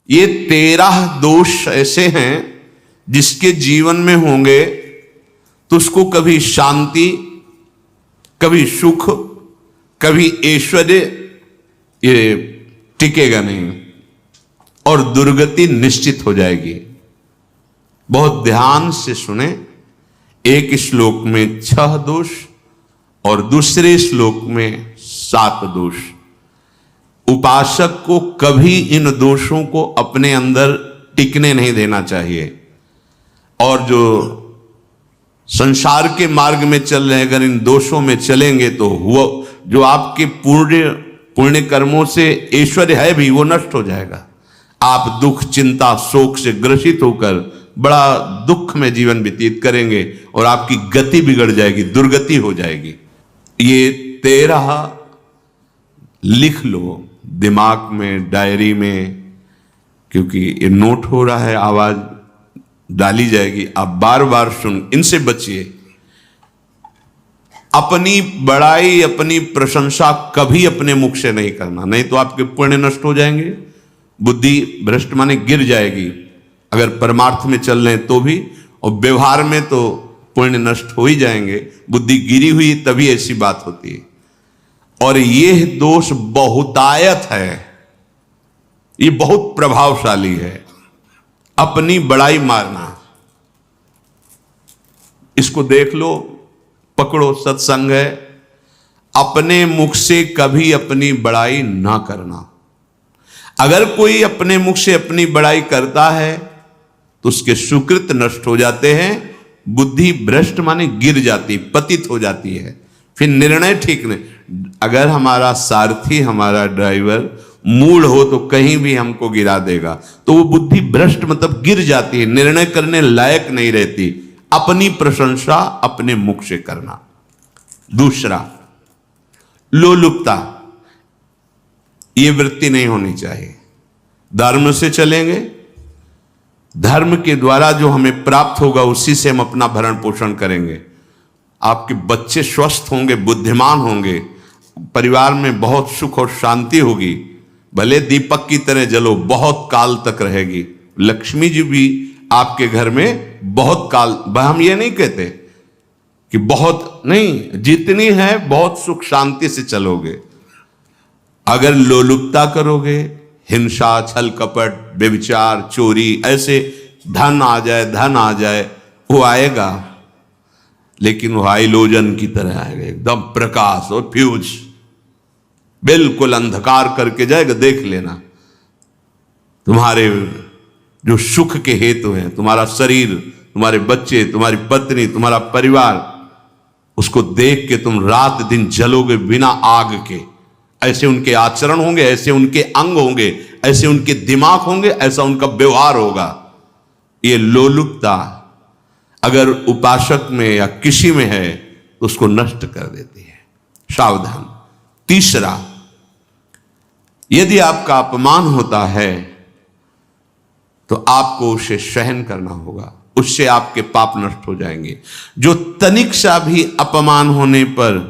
ये 13 दोष ऐसे हैं जिसके जीवन में होंगे तो उसको कभी शांति, कभी सुख, कभी ऐश्वर्य ये टिकेगा नहीं और दुर्गति निश्चित हो जाएगी। बहुत ध्यान से सुने। एक श्लोक में 6 दोष और दूसरे श्लोक में 7 दोष। उपासक को कभी इन दोषों को अपने अंदर टिकने नहीं देना चाहिए। और जो संसार के मार्ग में चल रहे हैं, अगर इन दोषों में चलेंगे तो वो जो आपके पुण्य कर्मों से ऐश्वर्य है भी वो नष्ट हो जाएगा। आप दुख, चिंता, शोक से ग्रसित होकर बड़ा दुख में जीवन व्यतीत करेंगे और आपकी गति बिगड़ जाएगी, दुर्गति हो जाएगी। ये 13 लिख लो दिमाग में, डायरी में, क्योंकि ये नोट हो रहा है, आवाज डाली जाएगी। आप बार बार सुन, इनसे बचिए। अपनी बड़ाई, अपनी प्रशंसा कभी अपने मुख से नहीं करना, नहीं तो आपके पुण्य नष्ट हो जाएंगे, बुद्धि भ्रष्ट माने गिर जाएगी। अगर परमार्थ में चल रहे हैं तो भी, और व्यवहार में तो पुण्य नष्ट हो ही जाएंगे। बुद्धि गिरी हुई तभी ऐसी बात होती है। और यह दोष बहुतायत है, ये बहुत प्रभावशाली है। अपनी बड़ाई मारना, इसको देख लो, पकड़ो, सत्संग है। अपने मुख से कभी अपनी बड़ाई ना करना। अगर कोई अपने मुख से अपनी बड़ाई करता है तो उसके सुकृत नष्ट हो जाते हैं, बुद्धि भ्रष्ट माने गिर जाती, पतित हो जाती है, फिर निर्णय ठीक नहीं। अगर हमारा सारथी, हमारा ड्राइवर मूढ़ हो तो कहीं भी हमको गिरा देगा, तो वो बुद्धि भ्रष्ट मतलब गिर जाती है, निर्णय करने लायक नहीं रहती। अपनी प्रशंसा अपने मुख से करना। दूसरा, लोलुपता, ये वृत्ति नहीं होनी चाहिए। धर्म से चलेंगे, धर्म के द्वारा जो हमें प्राप्त होगा उसी से हम अपना भरण पोषण करेंगे। आपके बच्चे स्वस्थ होंगे, बुद्धिमान होंगे, परिवार में बहुत सुख और शांति होगी। भले दीपक की तरह जलो, बहुत काल तक रहेगी। लक्ष्मी जी भी आपके घर में बहुत काल, हम ये नहीं कहते कि बहुत नहीं, जितनी है बहुत सुख शांति से चलोगे। अगर लोलुपता करोगे, हिंसा, छल कपट, व्यभिचार, चोरी, ऐसे धन आ जाए, वो आएगा, लेकिन वो हाइलोजन की तरह आएगा, एकदम प्रकाश और फ्यूज, बिल्कुल अंधकार करके जाएगा। देख लेना, तुम्हारे जो सुख के हेतु हैं, तुम्हारा शरीर, तुम्हारे बच्चे, तुम्हारी पत्नी, तुम्हारा परिवार, उसको देख के तुम रात दिन जलोगे बिना आग के। ऐसे उनके आचरण होंगे, ऐसे उनके अंग होंगे, ऐसे उनके दिमाग होंगे, ऐसा उनका व्यवहार होगा। ये लोलुपता अगर उपासक में या किसी में है तो उसको नष्ट कर देती है। सावधान। तीसरा, यदि आपका अपमान होता है तो आपको उसे सहन करना होगा, उससे आपके पाप नष्ट हो जाएंगे। जो तनिक सा भी अपमान होने पर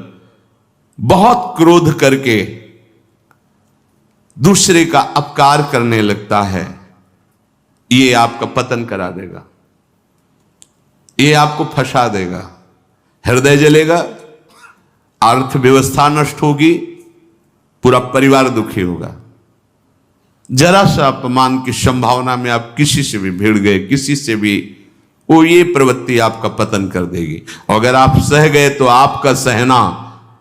बहुत क्रोध करके दूसरे का अपकार करने लगता है, ये आपका पतन करा देगा, ये आपको फंसा देगा, हृदय जलेगा, अर्थव्यवस्था नष्ट होगी, पूरा परिवार दुखी होगा। जरा सा अपमान की संभावना में आप किसी से भी भिड़ गए, किसी से भी, वो ये प्रवृत्ति आपका पतन कर देगी। और अगर आप सह गए तो आपका सहना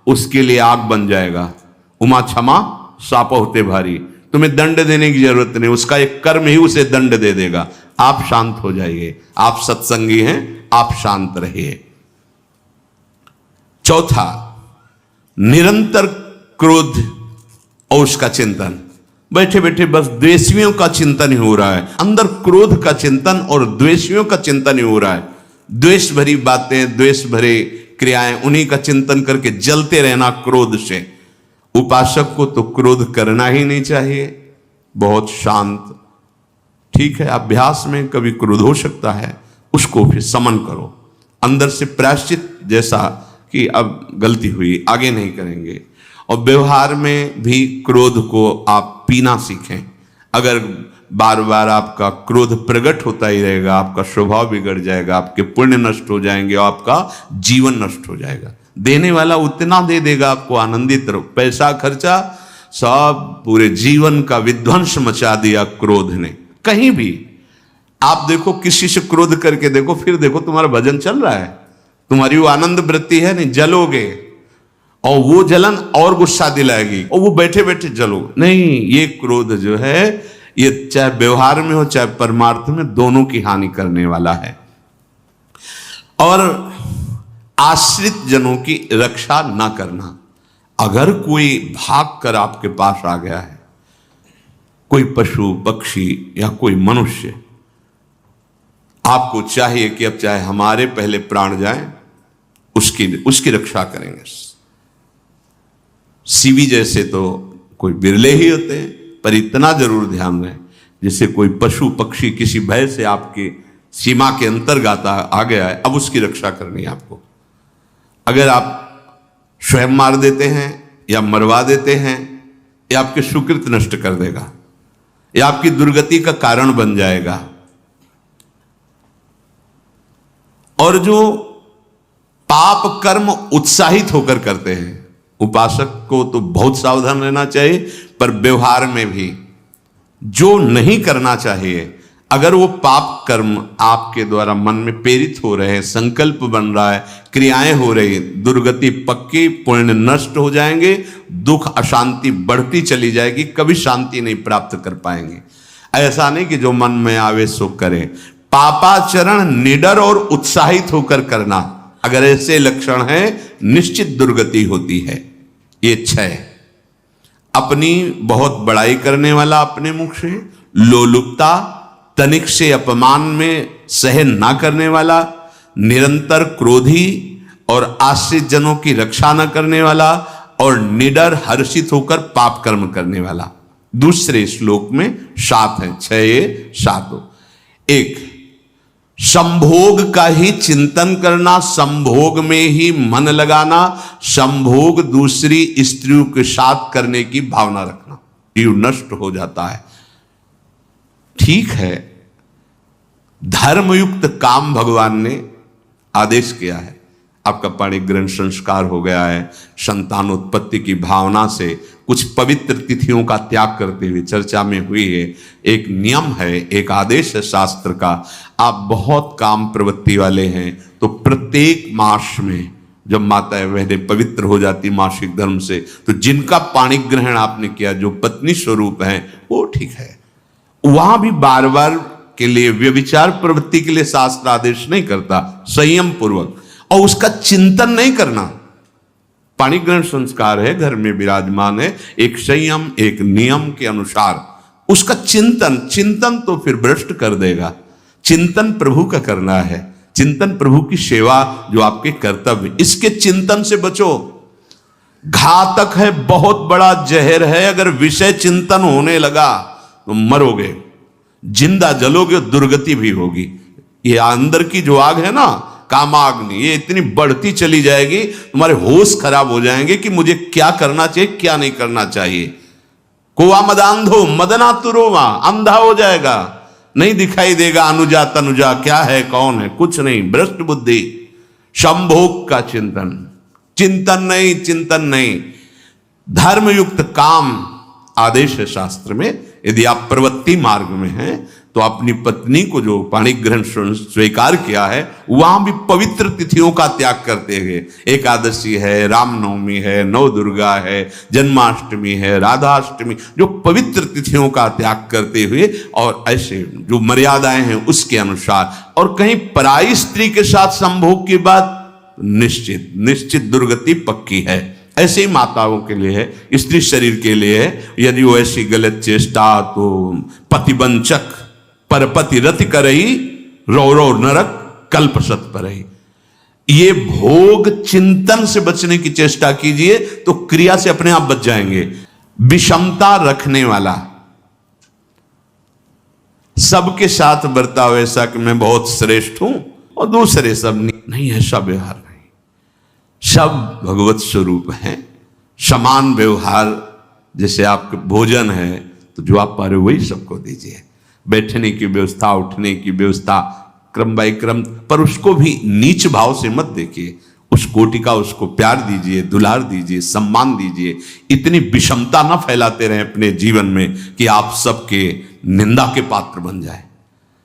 उसके लिए आग बन जाएगा। उमा क्षमा साप होते भारी, तुम्हें दंड देने की जरूरत नहीं, उसका एक कर्म ही उसे दंड दे देगा। आप शांत हो जाइए, आप सत्संगी हैं, आप शांत रहिए। चौथा, निरंतर क्रोध और उसका चिंतन। बैठे बैठे बस द्वेषियों का चिंतन ही हो रहा है, अंदर क्रोध का चिंतन और द्वेषियों का चिंतन ही हो रहा है। द्वेष भरी बातें, द्वेष भरे क्रियाएं, उन्हीं का चिंतन करके जलते रहना क्रोध से। उपासक को तो क्रोध करना ही नहीं चाहिए, बहुत शांत। ठीक है, अभ्यास में कभी क्रोध हो सकता है, उसको फिर समन करो, अंदर से प्रायश्चित, जैसा कि अब गलती हुई, आगे नहीं करेंगे। और व्यवहार में भी क्रोध को आप पीना सीखें। अगर बार बार आपका क्रोध प्रकट होता ही रहेगा, आपका स्वभाव बिगड़ जाएगा, आपके पुण्य नष्ट हो जाएंगे और आपका जीवन नष्ट हो जाएगा। देने वाला उतना दे देगा आपको, आनंदित रहो। पैसा खर्चा, सब पूरे जीवन का विध्वंस मचा दिया क्रोध ने। कहीं भी आप देखो, किसी से क्रोध करके देखो, फिर देखो तुम्हारा भजन चल रहा है, तुम्हारी वो आनंद वृत्ति है नहीं, जलोगे और वो जलन और गुस्सा दिलाएगी और वो बैठे बैठे जलो नहीं। ये क्रोध जो है, ये चाहे व्यवहार में हो चाहे परमार्थ में, दोनों की हानि करने वाला है। और आश्रित जनों की रक्षा ना करना। अगर कोई भाग कर आपके पास आ गया है, कोई पशु पक्षी या कोई मनुष्य, आपको चाहिए कि अब चाहे हमारे पहले प्राण जाएं, उसकी रक्षा करेंगे। सीवी जैसे तो कोई बिरले ही होते हैं, पर इतना जरूर ध्यान रहे, जैसे कोई पशु पक्षी किसी भय से आपकी सीमा के अंतर्गत आ गया है, अब उसकी रक्षा करनी है आपको। अगर आप स्वयं मार देते हैं या मरवा देते हैं, या आपके सुकृत नष्ट कर देगा, या आपकी दुर्गति का कारण बन जाएगा। और जो पाप कर्म उत्साहित होकर करते हैं, उपासक को तो बहुत सावधान रहना चाहिए, पर व्यवहार में भी जो नहीं करना चाहिए, अगर वो पाप कर्म आपके द्वारा मन में प्रेरित हो रहे हैं, संकल्प बन रहा है, क्रियाएं हो रही, दुर्गति पक्की, पुण्य नष्ट हो जाएंगे, दुख अशांति बढ़ती चली जाएगी, कभी शांति नहीं प्राप्त कर पाएंगे। ऐसा नहीं कि जो मन में आवे सो करें। पापाचरण निडर और उत्साहित होकर करना, अगर ऐसे लक्षण है, निश्चित दुर्गति होती है। ये 6, अपनी बहुत बड़ाई करने वाला अपने मुख से, लोलुपता, तनिक से अपमान में सहन ना करने वाला, निरंतर क्रोधी और आश्रित जनों की रक्षा न करने वाला, और निडर हर्षित होकर पाप कर्म करने वाला। दूसरे श्लोक में 7 है, 6 7। 1, संभोग का ही चिंतन करना, संभोग में ही मन लगाना, संभोग दूसरी स्त्रियों के साथ करने की भावना रखना, जीव नष्ट हो जाता है। ठीक है, धर्मयुक्त काम भगवान ने आदेश किया है। आपका पाणिग्रहण संस्कार हो गया है, संतानोत्पत्ति की भावना से कुछ पवित्र तिथियों का त्याग करते हुए चर्चा में हुई है। एक नियम है, एक आदेश है शास्त्र का। आप बहुत काम प्रवृत्ति वाले हैं तो प्रत्येक मास में जब माताएं बहनें पवित्र हो जाती मासिक धर्म से, तो जिनका पाणिग्रहण आपने किया, जो पत्नी स्वरूप हैं, वो ठीक है। वहां भी बार बार के लिए व्यभिचार प्रवृत्ति के लिए शास्त्र आदेश नहीं करता, संयम पूर्वक, और उसका चिंतन नहीं करना। पाणिग्रहण संस्कार है, घर में विराजमान है, एक संयम एक नियम के अनुसार उसका चिंतन तो फिर भ्रष्ट कर देगा। चिंतन प्रभु का करना है, चिंतन प्रभु की सेवा जो आपके कर्तव्य, इसके चिंतन से बचो। घातक है, बहुत बड़ा जहर है। अगर विषय चिंतन होने लगा तो मरोगे, जिंदा जलोगे, दुर्गति भी होगी। ये अंदर की जो आग है ना, कामाग्नि, ये इतनी बढ़ती चली जाएगी, तुम्हारे होश खराब हो जाएंगे कि मुझे क्या करना चाहिए क्या नहीं करना चाहिए। कोवा मदांधो मदना तुरोवा, अंधा हो जाएगा, नहीं दिखाई देगा अनुजा तनुजा क्या है कौन है, कुछ नहीं, भ्रष्ट बुद्धि। संभोग का चिंतन नहीं। धर्मयुक्त काम आदेश है शास्त्र में। यदि आप प्रवृत्ति मार्ग में हैं तो अपनी पत्नी को जो पाणिग्रहण स्वीकार किया है, वहां भी पवित्र तिथियों का त्याग करते हुए, एकादशी है, रामनवमी है, नवदुर्गा है, जन्माष्टमी है, राधाष्टमी, जो पवित्र तिथियों का त्याग करते हुए, और ऐसे जो मर्यादाएं हैं उसके अनुसार, और कहीं पराई स्त्री के साथ संभोग की बात, निश्चित दुर्गति पक्की है। ऐसे ही माताओं के लिए है, स्त्री शरीर के लिए है। यदि वो ऐसी गलत चेष्टा, तो पतिवंचक परपति रति करही, रौ नरक कल्प सत परही। ये भोग चिंतन से बचने की चेष्टा कीजिए तो क्रिया से अपने आप बच जाएंगे। विषमता रखने वाला, सबके साथ बर्ताव ऐसा कि मैं बहुत श्रेष्ठ हूं और दूसरे सब नहीं, ऐसा व्यवहार नहीं। सब भगवत स्वरूप हैं, समान व्यवहार। जैसे आपके भोजन है तो जो आप पा रहे हो वही सबको दीजिए। बैठने की व्यवस्था, उठने की व्यवस्था, क्रम बाय क्रम, पर उसको भी नीच भाव से मत देखिए। उस कोटि का उसको प्यार दीजिए, दुलार दीजिए, सम्मान दीजिए। इतनी विषमता ना फैलाते रहें अपने जीवन में कि आप सबके निंदा के पात्र बन जाए।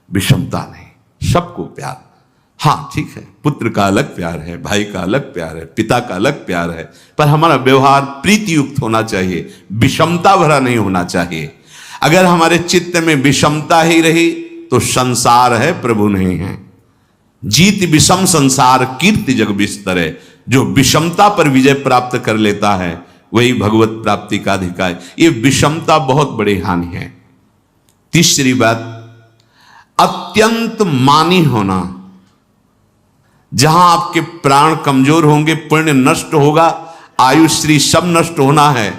विषमता नहीं, सबको प्यार। हाँ ठीक है, पुत्र का अलग प्यार है, भाई का अलग प्यार है, पिता का अलग प्यार है, पर हमारा व्यवहार प्रीति युक्त होना चाहिए, विषमता भरा नहीं होना चाहिए। अगर हमारे चित्त में विषमता ही रही तो संसार है, प्रभु नहीं है। जीत विषम संसार कीर्ति जग बिस्तरे। जो विषमता पर विजय प्राप्त कर लेता है वही भगवत प्राप्ति का अधिकारी। ये विषमता बहुत बड़ी हानि है। तीसरी बात, अत्यंत मानी होना। जहां आपके प्राण कमजोर होंगे, पुण्य नष्ट होगा, आयुश्री सब नष्ट होना है,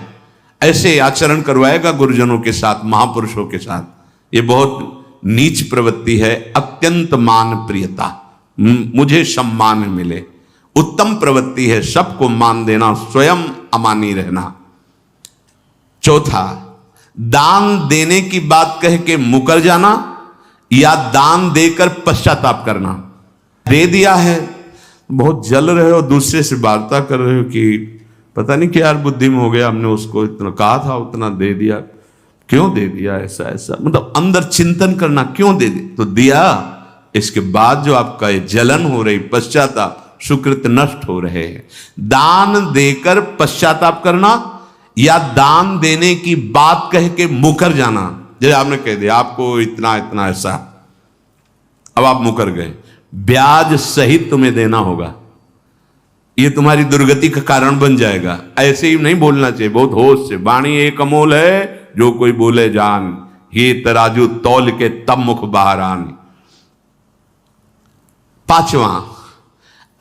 ऐसे आचरण करवाएगा गुरुजनों के साथ, महापुरुषों के साथ। ये बहुत नीच प्रवृत्ति है। अत्यंत मान प्रियता, मुझे सम्मान मिले, उत्तम प्रवृत्ति है। सबको मान देना, स्वयं अमानी रहना। चौथा, दान देने की बात कह के मुकर जाना या दान देकर पश्चाताप करना। दे दिया है, बहुत जल रहे हो, दूसरे से वार्ता कर रहे हो कि पता नहीं क्या यार बुद्धि में हो गया, हमने उसको इतना कहा था, उतना दे दिया, क्यों दे दिया, ऐसा ऐसा, मतलब अंदर चिंतन करना, क्यों दे दिया, तो दिया। इसके बाद जो आपका ये जलन हो रही, पश्चाताप, सुकृत नष्ट हो रहे हैं। दान देकर पश्चाताप करना या दान देने की बात कह के मुकर जाना। जैसे आपने कह दिया आपको इतना इतना ऐसा, अब आप मुकर गए, ब्याज सहित तुम्हें देना होगा, ये तुम्हारी दुर्गति का कारण बन जाएगा। ऐसे ही नहीं बोलना चाहिए, बहुत होश से। वाणी एक अमोल है, जो कोई बोले जान, ये तराजू तौल के तब मुख बाहर आन। पांचवा,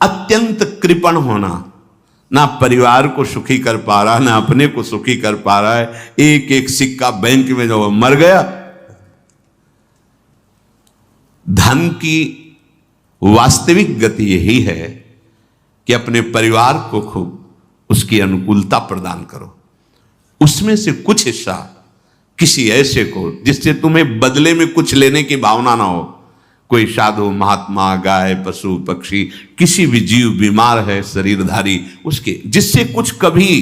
अत्यंत कृपण होना। ना परिवार को सुखी कर पा रहा, ना अपने को सुखी कर पा रहा है। एक एक सिक्का बैंक में जो मर गया। धन की वास्तविक गति यही है कि अपने परिवार को खूब उसकी अनुकूलता प्रदान करो, उसमें से कुछ हिस्सा किसी ऐसे को जिससे तुम्हें बदले में कुछ लेने की भावना ना हो। कोई साधु महात्मा, गाय, पशु, पक्षी, किसी भी जीव बीमार है, शरीरधारी, उसके जिससे कुछ कभी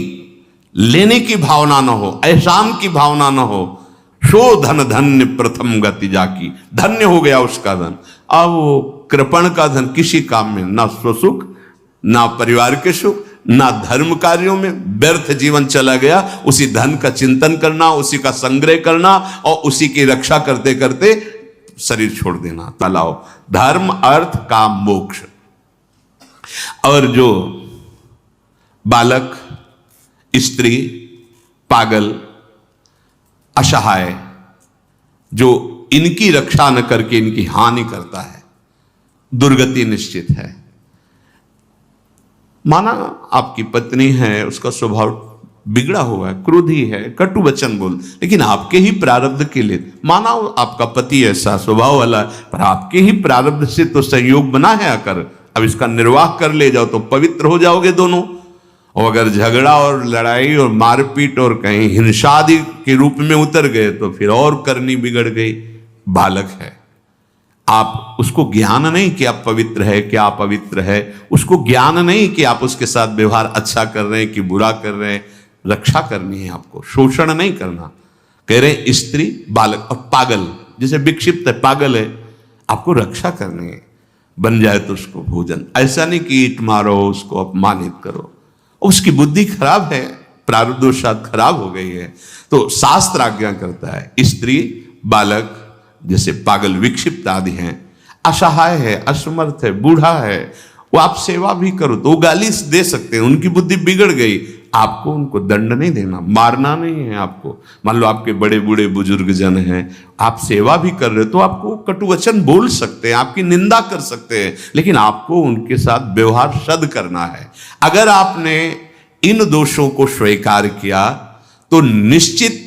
लेने की भावना ना हो, एहसान की भावना ना हो। सो धन धन्य प्रथम गति जाकी, धन्य हो गया उसका धन। अब वो कृपण का धन किसी काम में ना स्वसुख, ना परिवार के सुख, ना धर्म कार्यों में, व्यर्थ जीवन चला गया। उसी धन का चिंतन करना, उसी का संग्रह करना और उसी की रक्षा करते करते शरीर छोड़ देना। तलाओ धर्म, अर्थ, काम, मोक्ष। और जो बालक, स्त्री, पागल, असहाय, जो इनकी रक्षा न करके इनकी हानि करता है, दुर्गति निश्चित है। माना आपकी पत्नी है, उसका स्वभाव बिगड़ा हुआ है, क्रोधी है, कटु वचन बोल, लेकिन आपके ही प्रारब्ध के लिए, माना आपका पति ऐसा स्वभाव वाला है, पर आपके ही प्रारब्ध से तो संयोग बना है आकर, अब इसका निर्वाह कर ले जाओ तो पवित्र हो जाओगे दोनों। और अगर झगड़ा और लड़ाई और मारपीट और कहीं हिंसा आदि के रूप में उतर गए तो फिर और करनी बिगड़ गई। बालक है, आप उसको ज्ञान नहीं कि आप पवित्र है, कि आप पवित्र है, उसको ज्ञान नहीं कि आप उसके साथ व्यवहार अच्छा कर रहे हैं कि बुरा कर रहे हैं। रक्षा करनी है आपको, शोषण नहीं करना। कह रहे स्त्री, बालक और पागल, जैसे विक्षिप्त है, पागल है, आपको रक्षा करनी है। बन जाए तो उसको भोजन, ऐसा नहीं कि ईंट मारो, उसको अपमानित करो। उसकी बुद्धि खराब है, प्रारब्धवशात खराब हो गई है, तो शास्त्र आज्ञा करता है स्त्री, बालक, जैसे पागल, विक्षिप्त आदि हैं, असहाय है, असमर्थ है, बूढ़ा है, वो आप सेवा भी करो तो वो गाली दे सकते हैं, उनकी बुद्धि बिगड़ गई। आपको उनको दंड नहीं देना, मारना नहीं है आपको। मान लो आपके बड़े बूढ़े बुजुर्ग जन हैं, आप सेवा भी कर रहे हो तो आपको कटु वचन बोल सकते हैं, आपकी निंदा कर सकते हैं, लेकिन आपको उनके साथ व्यवहार सद करना है। अगर आपने इन दोषों को स्वीकार किया तो निश्चित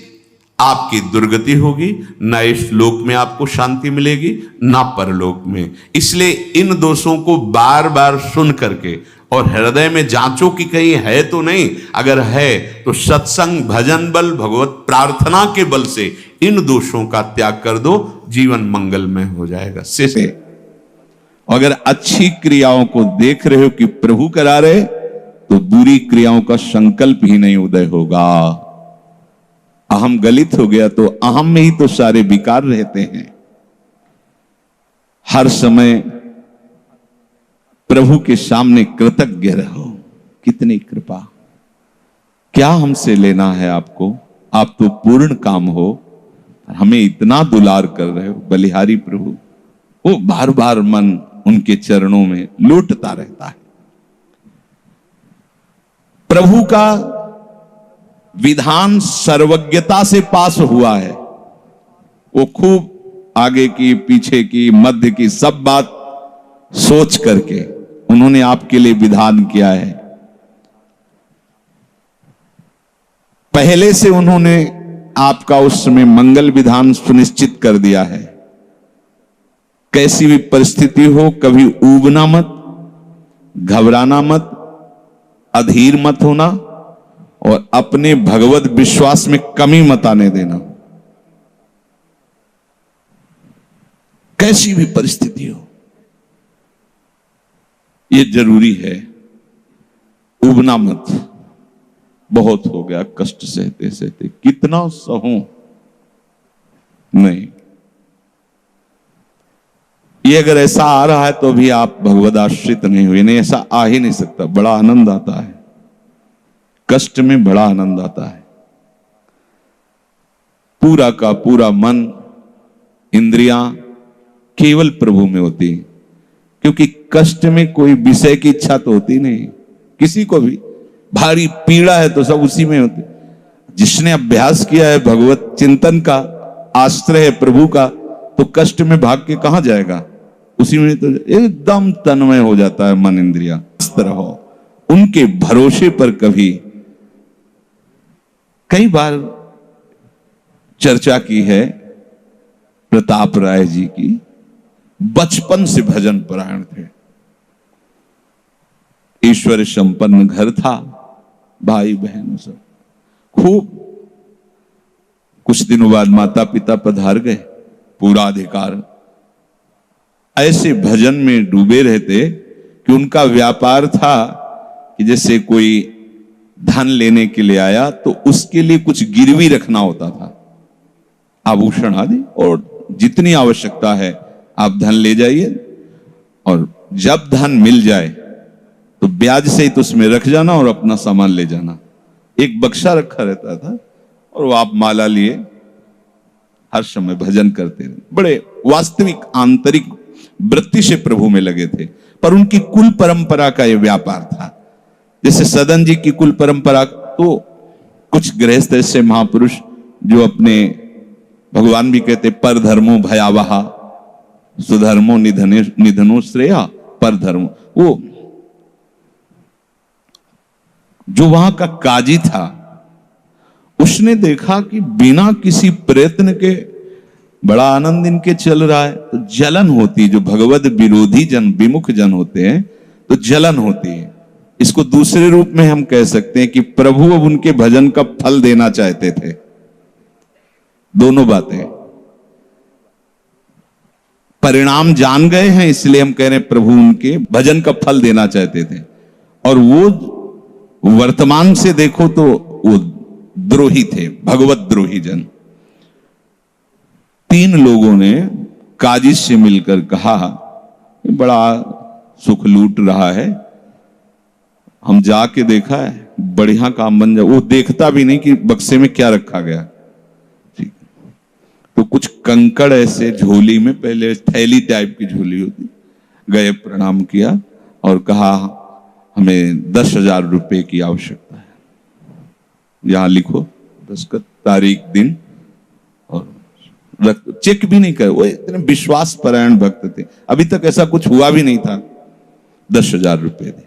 आपकी दुर्गति होगी, ना इस लोक में आपको शांति मिलेगी, ना परलोक में। इसलिए इन दोषों को बार बार सुन करके और हृदय में जांचो कि कहीं है तो नहीं, अगर है तो सत्संग, भजन बल, भगवत प्रार्थना के बल से इन दोषों का त्याग कर दो, जीवन मंगलमय हो जाएगा। से अगर अच्छी क्रियाओं को देख रहे हो कि प्रभु करा रहे, तो बुरी क्रियाओं का संकल्प ही नहीं उदय होगा। अहम गलित हो गया तो अहम में ही तो सारे विकार रहते हैं। हर समय प्रभु के सामने कृतज्ञ रहो। कितनी कृपा, क्या हमसे लेना है आपको, आप तो पूर्ण काम हो, हमें इतना दुलार कर रहे हो। बलिहारी प्रभु, वो बार बार मन उनके चरणों में लौटता रहता है। प्रभु का विधान सर्वज्ञता से पास हुआ है। वो खूब आगे की, पीछे की, मध्य की सब बात सोच करके उन्होंने आपके लिए विधान किया है। पहले से उन्होंने आपका उस समय मंगल विधान सुनिश्चित कर दिया है। कैसी भी परिस्थिति हो, कभी ऊबना मत, घबराना मत, अधीर मत होना और अपने भगवत विश्वास में कमी मत आने देना। कैसी भी परिस्थिति हो, यह जरूरी है। उबना मत। बहुत हो गया कष्ट सहते सहते, कितना सहूं, नहीं। ये अगर ऐसा आ रहा है तो भी आप भगवद आश्रित नहीं हुए। नहीं, ऐसा आ ही नहीं सकता। बड़ा आनंद आता है कष्ट में, बड़ा आनंद आता है। पूरा का पूरा मन, इंद्रियां केवल प्रभु में होती, क्योंकि कष्ट में कोई विषय की इच्छा तो होती नहीं। किसी को भी भारी पीड़ा है तो सब उसी में होती। जिसने अभ्यास किया है भगवत चिंतन का, आश्रय है प्रभु का, तो कष्ट में भाग के कहां जाएगा, उसी में तो एकदम तन्मय हो जाता है मन, इंद्रिया। इस तरह हो, उनके भरोसे पर कभी, कई बार चर्चा की है प्रताप राय जी की। बचपन से भजन परायण थे, ईश्वर संपन्न घर था, भाई बहन सब खूब। कुछ दिनों बाद माता पिता पधार गए, पूरा अधिकार। ऐसे भजन में डूबे रहते कि उनका व्यापार था कि जैसे कोई धन लेने के लिए आया तो उसके लिए कुछ गिरवी रखना होता था, आभूषण आदि, और जितनी आवश्यकता है आप धन ले जाइए, और जब धन मिल जाए तो ब्याज से ही तो उसमें रख जाना और अपना सामान ले जाना। एक बक्सा रखा रहता था और वो आप माला लिए हर समय भजन करते रहे। बड़े वास्तविक आंतरिक वृत्ति से प्रभु में लगे थे। पर उनकी कुल परंपरा का यह व्यापार था। जैसे सदन जी की कुल परंपरा, तो कुछ गृहस्थ ऐसे महापुरुष जो अपने, भगवान भी कहते पर धर्मो भयावहा सुधर्मो निधनो श्रेया पर धर्म, वो जो वहां का काजी था उसने देखा कि बिना किसी प्रयत्न के बड़ा आनंद इनके चल रहा है, तो जलन होती। जो भगवत विरोधी जन, विमुख जन होते हैं तो जलन होती है। इसको दूसरे रूप में हम कह सकते हैं कि प्रभु अब उनके भजन का फल देना चाहते थे। दोनों बातें, परिणाम जान गए हैं इसलिए हम कह रहे हैं प्रभु उनके भजन का फल देना चाहते थे। और वो वर्तमान से देखो तो वो द्रोही थे, भगवत द्रोही जन। 3 लोगों ने काजी से मिलकर कहा, बड़ा सुख लूट रहा है, हम जाके देखा है, बढ़िया काम बन जाए। वो देखता भी नहीं कि बक्से में क्या रखा गया। ठीक, तो कुछ कंकड़ ऐसे झोली में, पहले थैली टाइप की झोली होती, गए, प्रणाम किया और कहा हमें 10,000 रुपए की आवश्यकता है, यहां लिखो दस्तखत, तारीख, दिन, और चेक भी नहीं करे। वो इतने विश्वास परायण भक्त थे, अभी तक ऐसा कुछ हुआ भी नहीं था। 10,000 रुपए दे।